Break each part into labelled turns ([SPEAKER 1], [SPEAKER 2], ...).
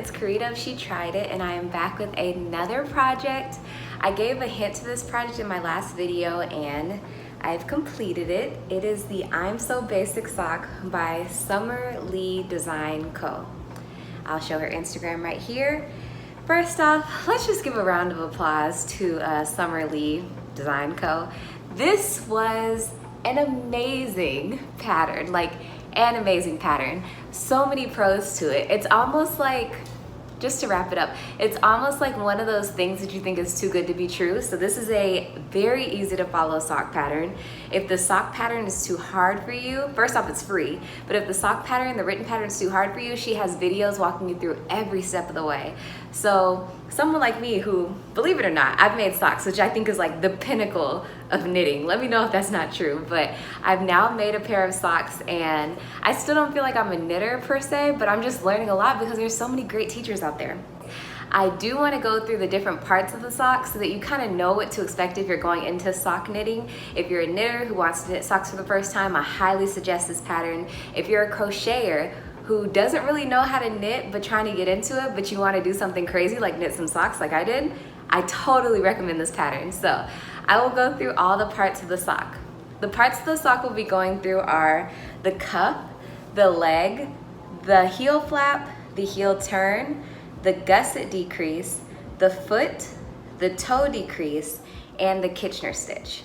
[SPEAKER 1] it's Karita. She tried it, and I am back with another project. I gave a hint to this project in my last video and I've completed it. It is the I'm So Basic sock by Summer Lee Design Co. I'll show her Instagram right here. First off, let's just give a round of applause to Summer Lee Design Co. This was an amazing pattern, like an amazing pattern. So many pros to it. It's almost like, just to wrap it up, it's almost like one of those things that you think is too good to be true. So this is a very easy to follow sock pattern. If the sock pattern is too hard for you, first off, it's free. But if the sock pattern, the written pattern is too hard for you, she has videos walking you through every step of the way. So someone like me who, believe it or not, I've made socks, which I think is like the pinnacle of knitting. Let me know if that's not true, but I've now made a pair of socks and I still don't feel like I'm a knitter per se, but I'm just learning a lot because there's so many great teachers out there. I do want to go through the different parts of the sock so that you kind of know what to expect if you're going into sock knitting. If you're a knitter who wants to knit socks for the first time, I highly suggest this pattern. If you're a crocheter who doesn't really know how to knit but trying to get into it, but you want to do something crazy like knit some socks like I did, I totally recommend this pattern. So I will go through all the parts of the sock. The parts of the sock we'll be going through are the cuff, the leg, the heel flap, the heel turn, the gusset decrease, the foot, the toe decrease, and the Kitchener stitch.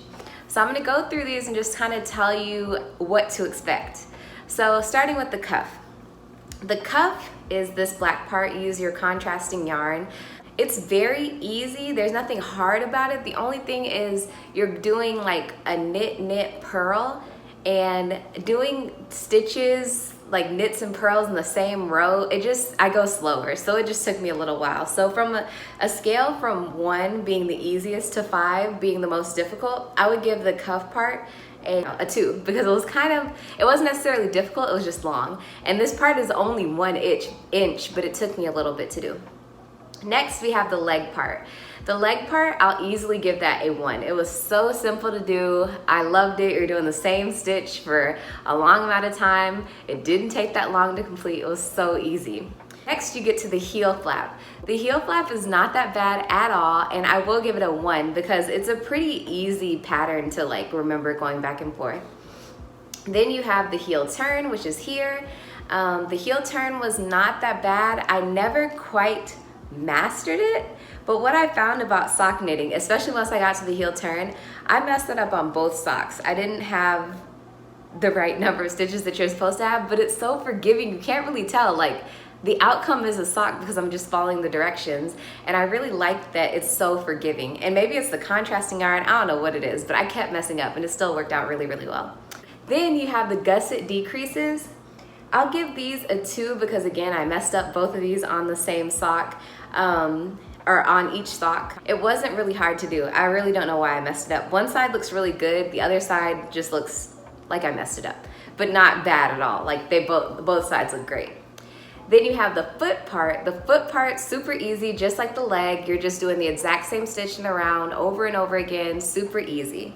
[SPEAKER 1] So I'm gonna go through these and just kind of tell you what to expect. So starting with the cuff. The cuff is this black part. You use your contrasting yarn. It's very easy. There's nothing hard about it. The only thing is you're doing like a knit, purl, and doing stitches like knits and purls in the same row, I go slower. So it just took me a little while. So from a scale from 1 being the easiest to 5 being the most difficult, I would give the cuff part a 2 because it wasn't necessarily difficult, it was just long. And this part is only 1 inch, but it took me a little bit to do. Next, we have the leg part. The leg part, I'll easily give that a 1. It was so simple to do. I loved it. You're doing the same stitch for a long amount of time. It didn't take that long to complete. It was so easy. Next, you get to the heel flap. The heel flap is not that bad at all, and I will give it a 1 because it's a pretty easy pattern to like remember going back and forth. Then you have the heel turn, which is here. The heel turn was not that bad. I never quite mastered it, but what I found about sock knitting, especially once I got to the heel turn, I messed it up on both socks. I didn't have the right number of stitches that you're supposed to have, but it's so forgiving. You can't really tell, like the outcome is a sock because I'm just following the directions, and I really like that it's so forgiving. And maybe it's the contrasting yarn, I don't know what it is, but I kept messing up and it still worked out really, really well. Then you have the gusset decreases. I'll give these a 2 because again, I messed up both of these on the same sock, or on each sock. It wasn't really hard to do. I really don't know why I messed it up. One side looks really good, the other side just looks like I messed it up, but not bad at all. Like both sides look great. Then you have the foot part. The foot part, super easy, just like the leg. You're just doing the exact same stitch in the round over and over again, super easy.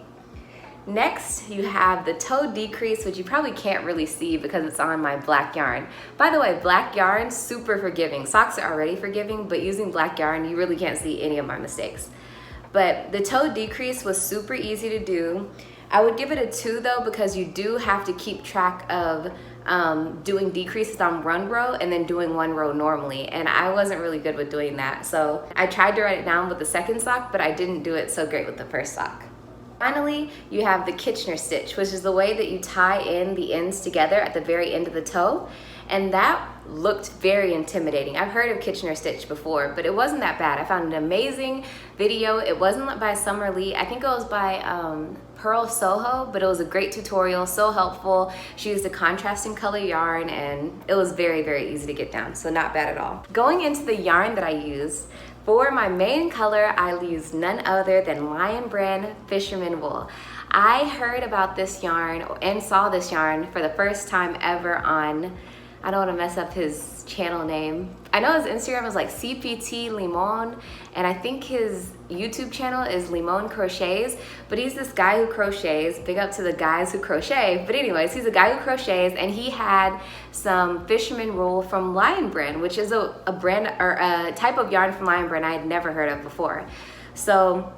[SPEAKER 1] Next, you have the toe decrease, which you probably can't really see because it's on my black yarn. By the way, black yarn, super forgiving. Socks are already forgiving, but using black yarn, you really can't see any of my mistakes. But the toe decrease was super easy to do. I would give it a 2 though, because you do have to keep track of doing decreases on 1 row and then doing 1 row normally. And I wasn't really good with doing that. So I tried to write it down with the second sock, but I didn't do it so great with the first sock. Finally, you have the Kitchener stitch, which is the way that you tie in the ends together at the very end of the toe. And that looked very intimidating. I've heard of Kitchener stitch before, but it wasn't that bad. I found an amazing video. It wasn't by Summer Lee. I think it was by Pearl Soho, but it was a great tutorial, so helpful. She used a contrasting color yarn and it was very, very easy to get down, so not bad at all. Going into the yarn that I used, for my main color, I used none other than Lion Brand Fisherman Wool. I heard about this yarn and saw this yarn for the first time ever on I don't want to mess up his channel name. I know his Instagram is like CPT Limon, and I think his YouTube channel is Limon Crochets, but he's this guy who crochets. Big up to the guys who crochet. But anyways, he's a guy who crochets, and he had some fisherman wool from Lion Brand, which is a brand or a type of yarn from Lion Brand I had never heard of before. So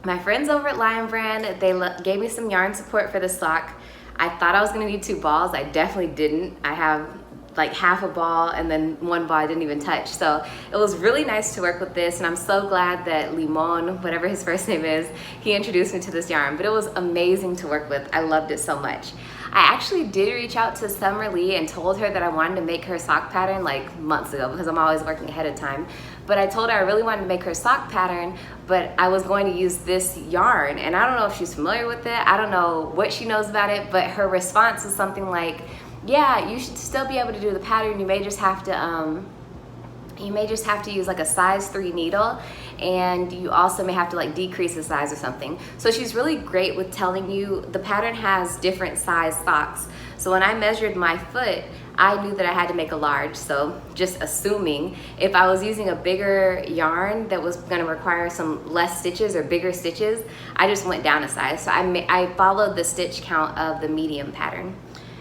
[SPEAKER 1] my friends over at Lion Brand, they gave me some yarn support for the sock. I thought I was gonna need 2 balls. I definitely didn't. I have like half a ball and then 1 ball I didn't even touch. So it was really nice to work with this, and I'm so glad that Limon, whatever his first name is, he introduced me to this yarn. But it was amazing to work with. I loved it so much. I actually did reach out to Summer Lee and told her that I wanted to make her sock pattern like months ago, because I'm always working ahead of time. But I told her I really wanted to make her sock pattern, but I was going to use this yarn, and I don't know if she's familiar with it. I don't know what she knows about it, but her response was something like, yeah, you should still be able to do the pattern. You may just have to use like a size 3 needle, and you also may have to like decrease the size or something. So she's really great with telling you the pattern has different size socks. So when I measured my foot, I knew that I had to make a large. So just assuming if I was using a bigger yarn that was gonna require some less stitches or bigger stitches, I just went down a size. So I followed the stitch count of the medium pattern.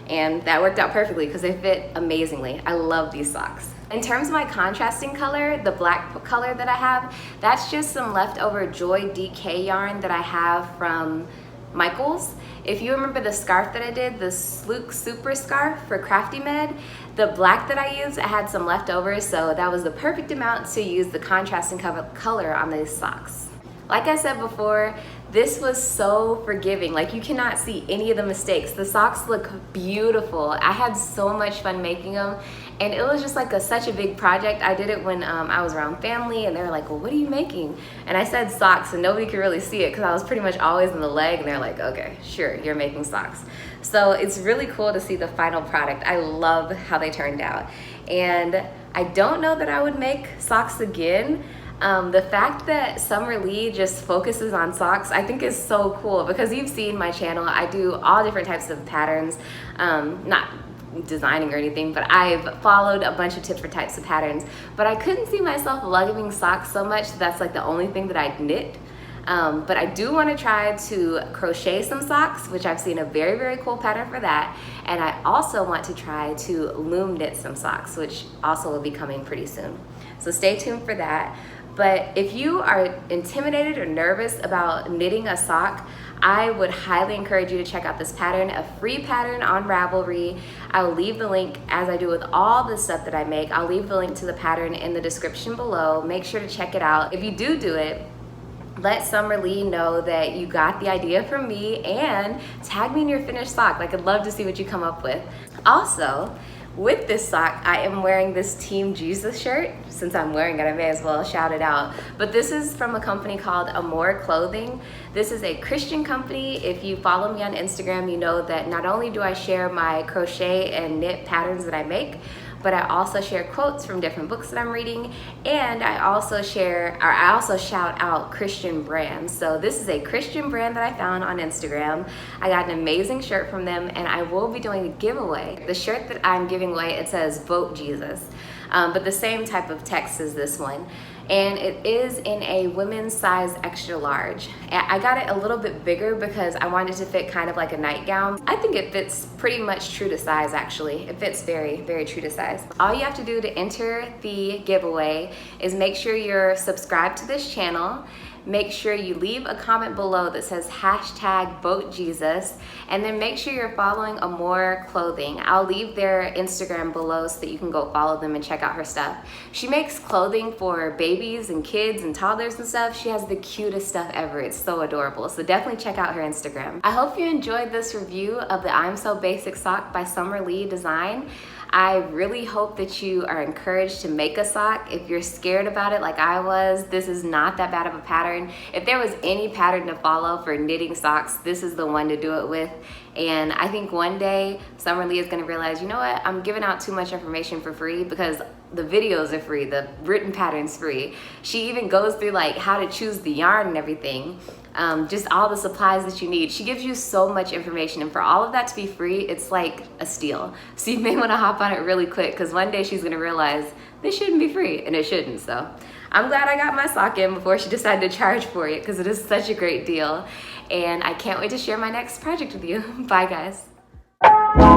[SPEAKER 1] And that worked out perfectly because they fit amazingly. I love these socks. In terms of my contrasting color, the black color that I have, that's just some leftover Joy DK yarn that I have from Michaels. If you remember the scarf that I did, the Slook Super Scarf for Crafty Med, the black that I used, I had some leftovers, so that was the perfect amount to use the contrasting color on these socks. Like I said before, this was so forgiving. Like, you cannot see any of the mistakes. The socks look beautiful. I had so much fun making them, and it was just like such a big project. I did it when I was around family, and they were like, well, what are you making? And I said socks, and nobody could really see it because I was pretty much always in the leg, and they're like, okay, sure, you're making socks. So it's really cool to see the final product. I love how they turned out. And I don't know that I would make socks again. The fact that Summer Lee just focuses on socks, I think is so cool, because you've seen my channel. I do all different types of patterns, not designing or anything, but I've followed a bunch of different types of patterns. But I couldn't see myself loving socks so much that's like the only thing that I'd knit. But I do want to try to crochet some socks, which I've seen a very, very cool pattern for that. And I also want to try to loom knit some socks, which also will be coming pretty soon. So stay tuned for that. But if you are intimidated or nervous about knitting a sock, I would highly encourage you to check out this pattern, a free pattern on Ravelry. I will leave the link, as I do with all the stuff that I make. I'll leave the link to the pattern in the description below. Make sure to check it out. If you do it, let Summer Lee know that you got the idea from me, and tag me in your finished sock. Like, I'd love to see what you come up with. Also, with this sock, I am wearing this Team Jesus shirt. Since I'm wearing it, I may as well shout it out. But this is from a company called Amore Clothing. This is a Christian company. If you follow me on Instagram, you know that not only do I share my crochet and knit patterns that I make, but I also share quotes from different books that I'm reading, and I also shout out Christian brands. So this is a Christian brand that I found on Instagram. I got an amazing shirt from them, and I will be doing a giveaway. The shirt that I'm giving away, it says "Vote Jesus," but the same type of text as this one. And it is in a women's size extra large. I got it a little bit bigger because I wanted it to fit kind of like a nightgown. I think it fits pretty much true to size, actually. It fits very, very true to size. All you have to do to enter the giveaway is make sure you're subscribed to this channel. Make sure you leave a comment below that says #VoteJesus, and then make sure you're following Amore Clothing. I'll leave their Instagram below so that you can go follow them and check out her stuff. She makes clothing for babies and kids and toddlers and stuff. She has the cutest stuff ever. It's so adorable. So definitely check out her Instagram. I hope you enjoyed this review of the I'm So Basic sock by Summer Lee Design. I really hope that you are encouraged to make a sock. If you're scared about it like I was, this is not that bad of a pattern. If there was any pattern to follow for knitting socks, this is the one to do it with. And I think one day Summer Lee is gonna realize, you know what, I'm giving out too much information for free, because the videos are free, the written pattern's free. She even goes through like how to choose the yarn and everything, just all the supplies that you need. She gives you so much information, and for all of that to be free, it's like a steal. So you may want to hop on it really quick, because one day she's gonna realize this shouldn't be free, and it shouldn't. So I'm glad I got my sock in before she decided to charge for it, because it is such a great deal, and I can't wait to share my next project with you. Bye guys.